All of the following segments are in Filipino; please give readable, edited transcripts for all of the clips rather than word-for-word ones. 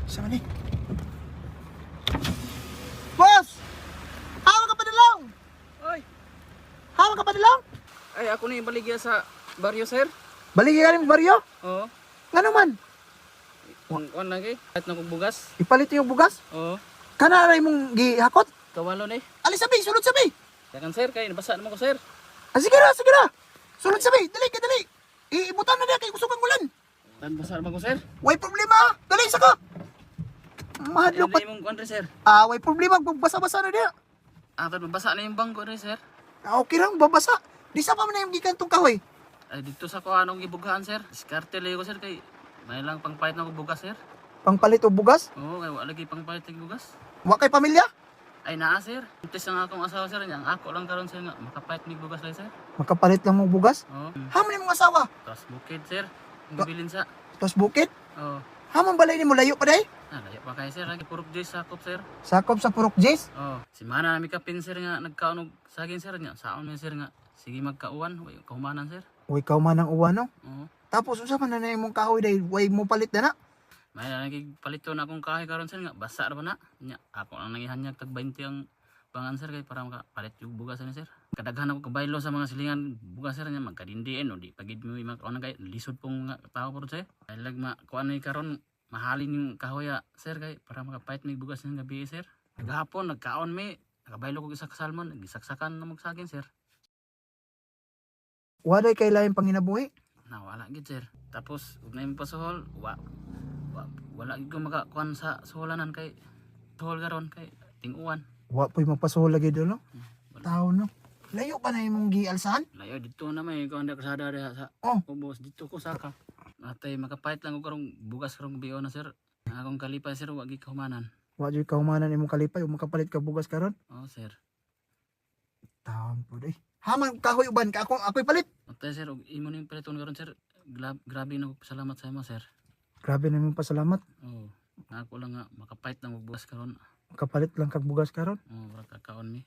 Sama ni. Boss! Hawa ka pa dilong! Ay, Hawa ka pa dilong? ay ako ni baligya sa baryo, sir. Baligi ka rin baryo? Oo. Nga naman, Kuan lagi. Kahit na kong bugas. ipalit yung bugas. Oo. Kana rin mong gihakot. Kawalo ni. Alis sabi, sulod sabi. Yakan, sir, kay nabasa naman ko, sir. Ah, sige na, sige na. Sulod sabi, dali ka, dali. Iibutan na niya kay kusog ang ulan. Nabasa naman ko, sir. Way problema, dali saka. Mahadlok pa. Hindi mong kuan rin, sir. Way problema, basa-basa na niya. Atat mabasa na yung bangko rin, sir. Okay lang, babasa. Di sa pa man na yung gikan tong kahoy. Ay dito sa ko anong gibugahan, sir. Diskarte lang ko, sir, kay may lang pangpahit na ko bugas, sir. Pangpalit o bugas. Oo, kay wala lagi pangpahit ng bugas. Wa kay pamilya. Ay naa, sir. Itis ang akong asawa, sir. Ang ako lang karon, sir, nga makapahit ng bugas lang, sir. Makapalit lang mo bugas. Oo. Hamon mong asawa. Tapos bukid, sir. Ang gabilin sa. Tapos bukit. Oo. Hamon balay ni mo layo pa day. Layo pa kayo, sir. Lagi purok Diyos sakop, sir. Sakop sa Purok Jays. Oh, si mana nami kapin, sir, nga nagkaon og saging, sir, nga saon mi, sir, nga sige magkauwan, way kahumanan, sir. Uy, ikaw man ang uwano. Oo. Tapos usa man na imong kahoy day, way mo palit na na. May nagig palito na akong kahoy karon, sir, nga basa ra ba na? Nya ako ang nangihanyag tag 20 ang bangan, sir, kay para makapalit yung bugas ni, sir. Kadaghan ako kabaylo sa mga silingan bugas, sir, nya magkadindiin o di pagid mo makaon kay lisod pong nga tao puro, sir. Ay lag kuan ni karon mahalin yung kahoy, sir, kay para makapait mi bugas ng gabi, sir. Gahapon nagkaon mi, nakabaylo ko isa ka salmon, gisaksakan na magsaging, sir. Waday kay lain panginabuhi. Nawala gid, sir. Tapos ug na yung pasuhol, wala gid ko makakuan sa suholanan kay suhol karon kay ting-uwan. Wa po'y mapasuhol lagi dolo. Wala. Tao no. Layo pa na imong gialsahan. Layo dito na may kuan da kasada diha sa Oh. ubos dito ko saka. Natay makapait lang ko karong bugas karong biyo na, sir. Ang akong kalipay, sir, wa gid kahumanan. Wa jud kahumanan imong kalipay o makapalit ka bugas karon. Oh, sir. Tao po day. Hamang kahoy uban ka ako'y palit. Natay, sir, ug imo ning paliton karon, sir. Grabe na ko salamat sa imo, sir. Grabe na imong pasalamat. Oh. Ako lang nga makapait lang og bugas karon. Makapalit lang kag bugas karon. Oh, para kakaon mi.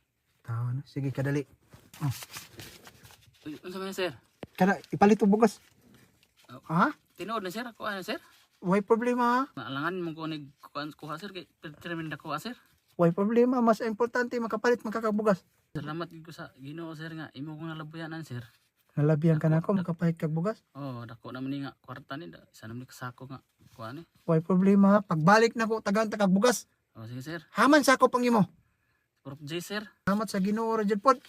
Tao na. Sige kadali. Uy, unsa man, sir? Kana ipalit og bugas. Oh. Ha? Tinuod na, sir, ako ano, sir? Way problema. Ha? Maalangan mo ko ni kuha, sir, kay determine na kuha, sir. Way problema. Mas importante makapalit makakabugas. Salamat gid ko sa Ginoo, sir, nga imo kong nalabuyanan, sir. Nalabihan ka na ako makapalit kag bugas. Oh, dako naman ni nga kwarta ni, isa naman ni kasako nga kuha ni. Way problema. Ha? Pagbalik na ko tagaan kag bugas. Oh, sige, sir. Haman sa ako pang imo. Prof J, sir. Salamat sa Ginoo ra jud pod.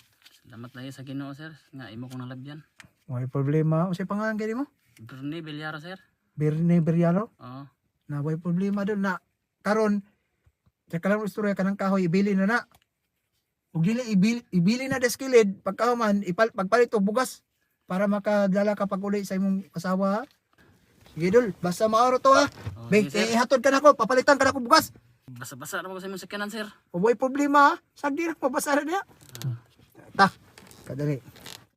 Salamat lagi sa Ginoo, sir, nga imo kong nalabyan. Way problema. Unsay pangalan kay mo? Bernie Bilyara, sir. Birne Berialo. Oh, Na way problema doon na karon sa kalang istorya kanang kahoy ibili na na. Ug dili ibili na deskilid pagkahuman pagpalit og bugas para makadala ka pag uli sa imong asawa. Ha? Sige dul, basta maoro to ha. oh Big, sige, sir. ihatod ka na ko, papalitan ka na ko bugas. Basa-basa naman ko sa imong sakyanan, sir. O way problema ha. Sagdi na mabasa na niya. Ta, kadali.